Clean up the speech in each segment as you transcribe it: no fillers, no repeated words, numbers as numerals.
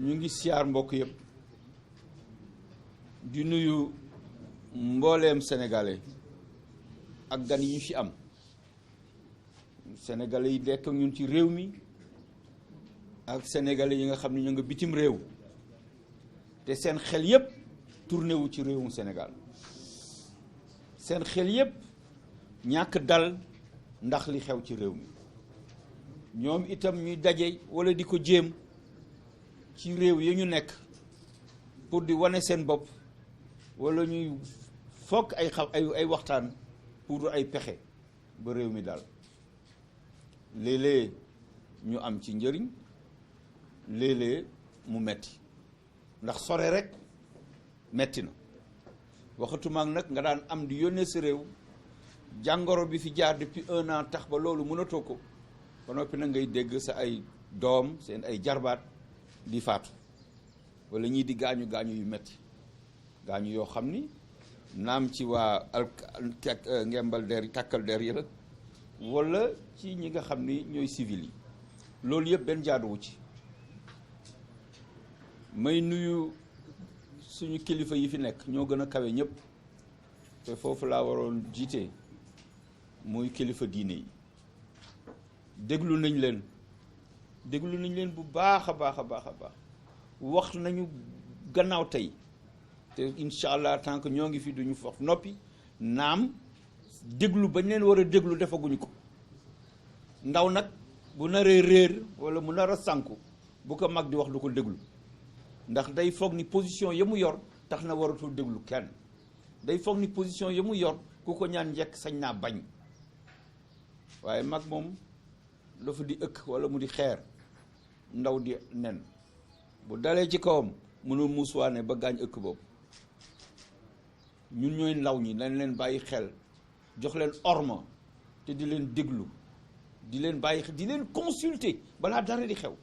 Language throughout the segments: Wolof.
ñu ngi siyaar mbokk yëpp di nuyu mbooleem sénégalais ak gan yi ñu fi am sénégalais yi dekk ñun ci réew mi ak sénégalais yi nga xam ne ñu nga bitim réew te seen xel yëpp tourné wu ci réewum Sénégal seen xel yëpp ñàkk dal ndax li xew ci réew mi ñoom itam ñuy daje walla di ko jéem ci réew yi ñu nekk pour di wane seen bopp walla ñuy fokk ay waxtaan pour ay pexe ba réew mi daal léeg-léeg ñu am ci njëriñ léeg-léeg mu metti ndax sore rek metti na waxatuma nag nga daan am di yónnee sa réew jàngoro bi fi jaar depuis 1 an tax ba loolu mënatoo ko ba noppi nag ngay dégg sa ay doom seen ay jarbaat di faatu walla ñii di gaañu gaañu yu metti gaañu yoo xam ni naam ci waa ngembal der yi tàkkal der yi la walla ci ñi nga xam ni ñooy civil yi loolu yëpp benn jaaduwu ci may nuyu suñu kilifa yi fi nekk ñoo gën a kawe ñëpp te foofu laa waroon jiite muy kilifa diine yi déglu nañ leen bu baax a baax a baax a baax wax nañu gannaaw tey te incha allah tant que ñoo ngi fi duñu fof noppi naam déglu bañ leen war a déglu defaguñu ko ndaw nag bu naree réer walla mu nar a sànku bu ko mag di wax du ko déglu ndax day foog ni position ya mu yor tax na waratul déglu kenn day foog ni position ya mu yor ku ko ñaan njëkk sañ naa bañ waaye mag moom dafa di ëkk walla mu di xeer ndaw di nen bu dalee ci kawam mënul muusuwaane ba gaañ ëkk boobu ñun ñooy ndaw ñi nañ leen bàyyi xel jox leen orma te di leen déglu di leen bàyyi di leen consulter balaa dara di xew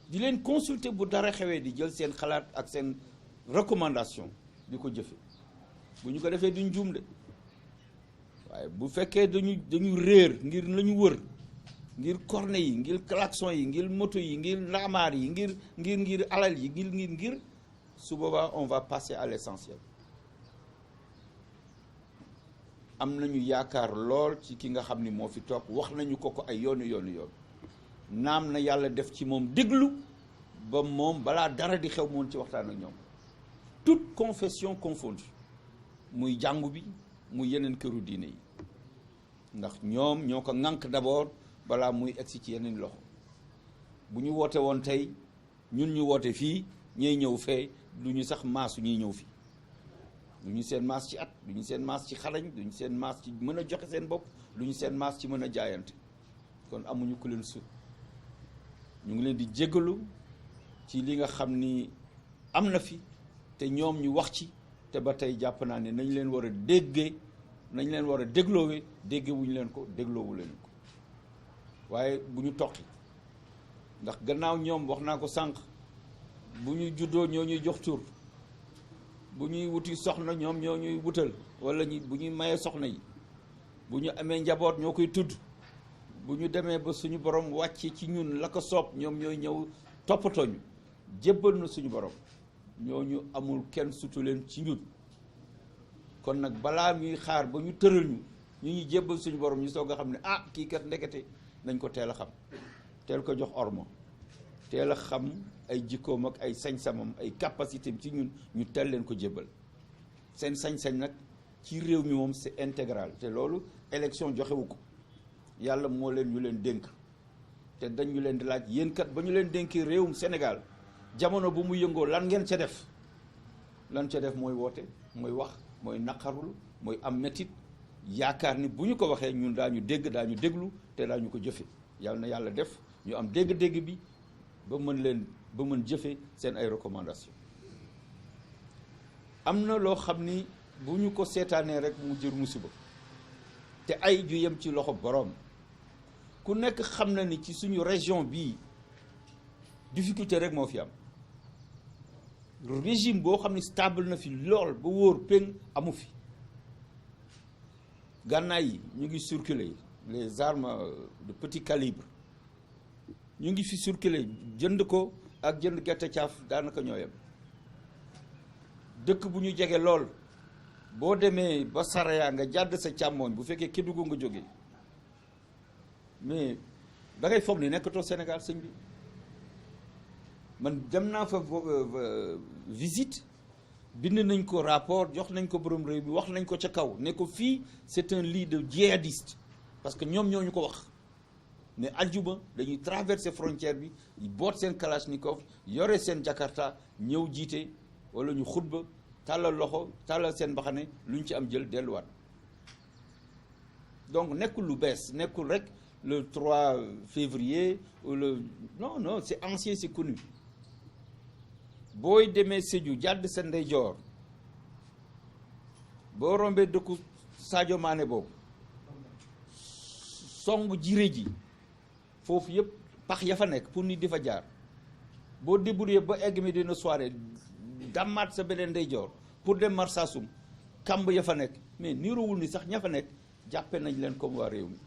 di leen consulter bu dara xewee di jël seen xalaat ak seen recommandation di ko jëfe bu ñu ko defee duñ juum de waaye bu fekkee dañu réer ngir lañu wër ngir corne yi ngir klaxon yi ngir moto yi ngir ndaamaar yi ngir alal yi ngir su boobaa on va passer à l'essentiel am nañu yaakaar lool ci ki nga xam ni moo fi toog wax nañu ko ay yoonu naam na yàlla def ci moom déglu ba moom balaa dara di xew moon ci waxtaan ak ñoom toute confession confondue muy jàngu bi muy yeneen këru diine yi ndax ñoom ñoo ko ŋànk d'abord balaa muy egsi ci yeneen loxo bu ñu woote woon tey ñun ñu woote fii ñay ñëw fee du ñu sax maasu ñuy ñëw fii du ñu seen maas ci at du ñu seen maas ci xarañ du ñu seen maas ci mën a joxe seen bopp du ñu seen maas ci mën a jaayante kon amuñu ku leen sut ñu ngi leen di jéggalu ci li nga xam ni am na fi te ñoom ñu wax ci te ba tey jàpp naa ne nañ leen war a déggee nañ leen war a dégloowe dégge wuñu leen ko dégloowu leen ko waaye bu ñu toqi ndax gannaaw ñoom wax naa ko sànq bu ñu juddoo ñoo ñuy jox tur bu ñuy wuti soxna ñoom ñoo ñuy wutal walla bu ñuy mayee soxna yi bu ñu amee njaboot ñoo koy tudd bu ñu demee ba suñu borom wàcce ci ñun la ko soob ñoom ñooy ñëw toppatoo ñu jébbal na suñu borom ñooñu amul kenn sutu leen ci ñun kon nag balaa ñuy xaar ba ñu tëral ñu ñuy jébbal suñu borom ñu soog a xam ne kii kat ndekete nañ ko teel a xam teel ko jox orma teel a xam ay jikkoom ak ay sañ-samam ay capacité ci ñun ñu teel leen ko jébbal seen sañ-sañ nag ci réew mi moom c'est intégral te loolu élection joxewu ko yàlla moo leen ñu leen dénk te dañ ñu leen di laaj yéen kat ba ñu leen dénkee réewum Sénégal jamono bu mu yëngoo lan ngeen ca def mooy woote mooy wax mooy naqarul mooy am métit yaakaar ni bu ñu ko waxee ñun daañu dégg daañu déglu te daañu ko jëfe yàlla na yàlla def ñu am dégg-dégg bi ba mën jëfe seen ay recommandation am na loo xam ni bu ñu ko seetaanee rek mu jër musiba te ay ju yem ci loxo boroom ku nekk xam na ni ci suñu région bii difficulté rek moo fi am régime boo xam ni stable na fi lool ba wóor péng amu fi gànnaay yi ñu ngi circuler les armes de petit calibre ñu ngi fi circuler jënd ko ak jënd gerte caaf daanaka ñoo yem dëkk bu ñu jege lool boo demee ba Saraya nga jàdd sa càmmooñ bu fekkee Kédougou nga jógee mais da ngay foog ni nekkatoo Sénégal sëñ bi man dem naa fa visite bind nañ ko rapport jox nañ ko borom réew mi wax nañ ko ca kaw ne ko fii c'est un lit de djihadiste parce que ñoom ñoo ñu ko wax mais aljuma dañuy traverser frontière bi boot seen kalachnikov yore seen jakarta ñëw jiite wala ñu xutba tàllal loxo tàllal seen mbaxane lu ñu ci am jël delluwaat donc nekkul lu bees nekkul rek le 3 février ou le non c'est ancien, c'est connu. booy demee Sédhiou jàdd sa ndeyjoor boo rombee dëkku Sadio Mané boobu song jiré ji foofu yëpp pax ya fa nekk pour nit di fa jaar boo débrouillé ba egg mi dina soirée damaat sa beneen ndeyjoor pour dem Marsassoum kamb ya fa nekk mais niroowul ni sax ña fa nekk jàppe nañ leen comme waa réew mi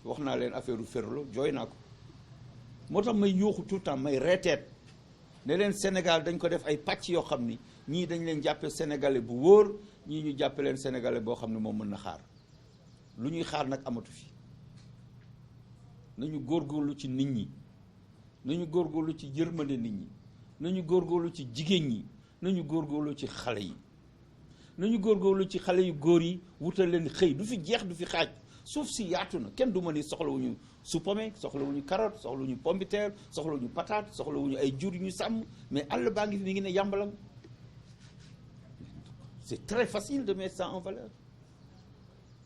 wax naa leen affaire u Ferlo jooy naa ko moo tax may yuuxu tout le temps may reeteet ne leen Sénégal dañ ko def ay pàcc yoo xam ni ñii dañ leen jàppe sénégalais bu wóor ñii ñu jàppe leen sénégalais boo xam ne moom mën na xaar lu ñuy xaar nag amatu fi nañu góorgóorlu ci nit ñi nañu góorgóorlu ci yërmande nit ñi nañu góorgóorlu ci jigéen ñi nañu góorgóorlu ci xale yi nañu góorgóorlu ci xale yu góor yi wutal leen xëy du fi jeex du fi xaaj suuf si yaatu na kenn du ma ni soxlawuñu supame soxlawuñu carotte soxlawuñu pomme de terre soxlawuñu patate soxlawuñu ay jur yu ñu sàmm mais àll baa ngi fi mi ngi ne yàmbalam c'est très facile de mettre ça en valeur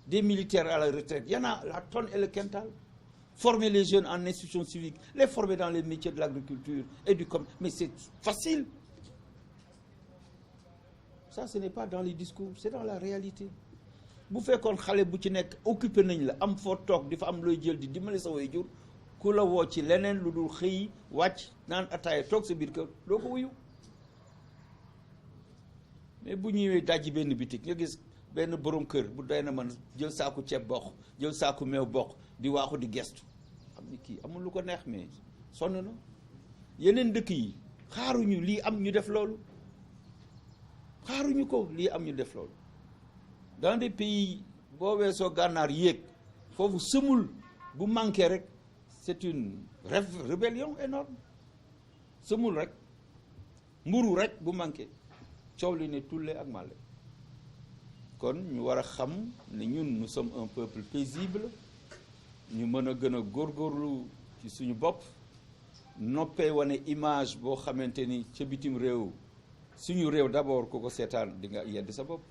des militaires à la retraite il y en a la tonne et le quintal former les jeunes en institutions civiques les former dans les métiers de l'agriculture et du commerce mais c'est facile ça ce n'est pas dans les discours c'est dans la réalité bu fekkoon xale bu ci nekk occupé nañ la am foo toog di fa am looy jël di dimbali sa waajur ku la woo ci leneen lu dul xëy wàcc naan ataaya toog sa biir kër doo ko wuyu mais bu ñëwee dajji benn bitik nga gis benn borom kër bu doy na man jël saaku ceeb bokk jël saaku meew bokk di waaxu di gestu xam ni kii amul lu ko neex mais sonn na yeneen dëkk yi xaaruñu lii am ñu def loolu xaaruñu ko lii am ñu def loolu dans des pays boo weesoo gànnaar yéeg foofu sëmul bu manqué rek c'est une rébellion énorme sëmul rek mburu rek bu manqué coow li ne tulle ak màlle kon ñu war a xam ne ñun nous sommes un peuple paisible ñu mën a gën a góorgóorlu ci suñu bopp noppee wane image boo xamante ni ca bitim réew suñu réew d'abord ku ko seetaan di nga yedd sa bopp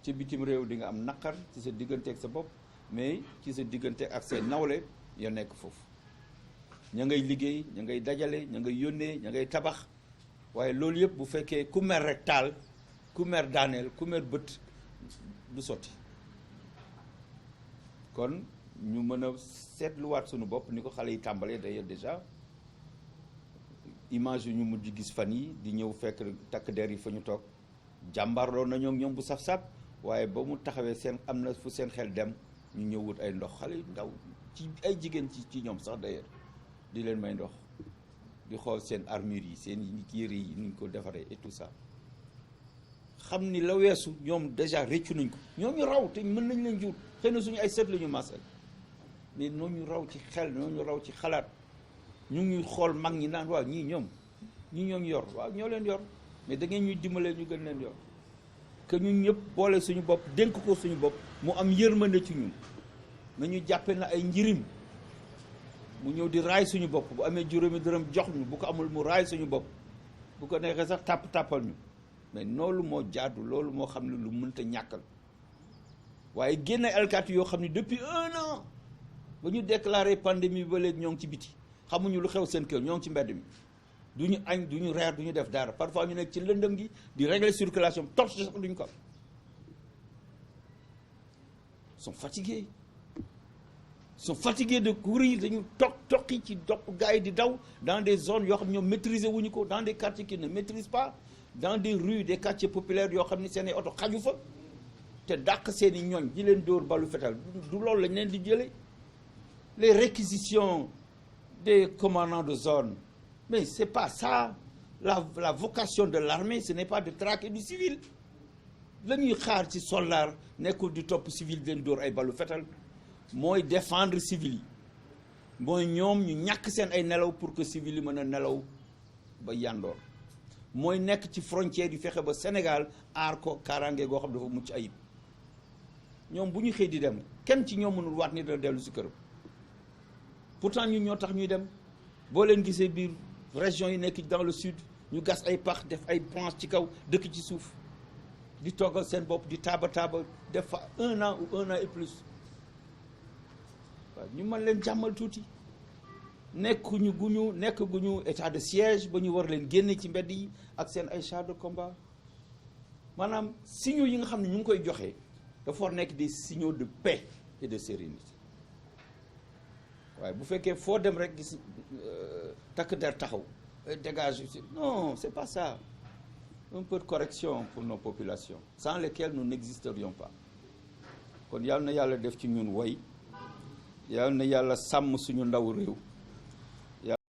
ci bitim réew di nga am naqar ci sa diggante ak sa bopp mais ci sa diggante ak say nawle ya nekk foofu ña ngay liggéey ña ngay dajale ña ngay yónnee ña ngay tabax waaye loolu yëpp bu fekkee ku mer rek taal ku mer daaneel ku mer bët du sotti kon ñu mën a seetluwaat suñu bopp ni ko xale yi tàmbalee d'ailleurs déjà image yu ñu mujj gis fan yi di ñëw fekk takk der yi fa ñu toog jàmbarloo nañoo ak ñoom bu saf-saf waaye ba mu taxawee seen am na fu seen xel dem ñu ñëw wut ay ndox xale yu ndaw ci ay jigéen ci ñoom sax d'ailleurs di leen may ndox di xool seen armure yi seen yére yi ni ñu ko defaree et tout ça xam ni la weesu ñoom déjà réccu nañ ko ñoo ñu raw te mën nañ leen jur xëy na suñu ay sët la ñu masal mais noo ñu raw ci xel noo ñu raw ci xalaat ñu ngi xool mag ñi naan waaw ñii ñoom ñoo ñu yor waaw ñoo leen yor mais da ngeen ñuy dimbalee ñu gën leen yor que ñun ñëpp boole suñu bopp dénk ko suñu bopp mu am yërmande ci ñun nañu jàppe na ay njirim mu ñëw di raay suñu bopp bu amee juróomi dërëm jox ñu bu ko amul mu raay suñu bopp bu ko neexee sax tàppal ñu mais loolu moo jaadu loolu moo xam ne lu mënta ñàkkal waaye génne alkaati yoo xam ne depuis 1 an ba ñu déclaré pandémie ba léegi ñoo ngi ci biti xamuñu lu xew seen kër ñoo ngi ci mbedd mi du ñu añ du ñu reer du ñu def dara parfois ñu nekk ci lëndëm gi di régler circulation torche sax duñu ko am sont fatigués de courir dañu toqi ci dopp gars yi di daw dans des zones yoo xam ne ñoom maîtriser wuñu ko dans des quartiers qui ne maîtrisent pas dans des rues des quartiers populaires yoo xam ne seen i oto xaju fa te dàq seen i ñooñ di leen dóor balu fetal du loolu lañ leen di jëlee les réquisitions des commandants de zone mais c'est pas ça la vocation de l'armée, ce n'est pas de traquer du civil. La ñuy xaar ci soldat nekkul di topp civil den dóor ay balu fetal mooy défendre civil yi mooy ñoom ñu ñàkk seen ay nelaw pour que civil yi mën a nelaw ba yandoor mooy nekk ci frontière yi fexe ba Sénégal aar ko kaaraange goo xam dafa mucc ayib ñoom bu ñu xëy di dem kenn ci ñoom mënul waat ni dana dellu si këram pourtant ñun ñoo tax ñuy dem boo leen gisee biir région yi nekk dans le sud ñu gas ay pax def ay branches ci kaw dëkk ci suuf di toggal seen bopp di taaba def fa 1 an ou 1 an et plus waaw ñu mën leen jàmmal tuuti nekk guñu état de siège ba ñu war leen génne ci mbedd yi ak seen ay chars de combat maanaam signaux yi nga xam ne ñu ngi koy joxe dafa war nekk des signaux de paix et de sérénité waaye bu fekkee foo dem rek gis takk der taxaw dégage non c'est pas ça. Un peu de correction pour nos populations sans lesquelles nous n'existerions pas kon yal na yàlla def ci ñun woy yal na yàlla sàmm suñu ndaw réew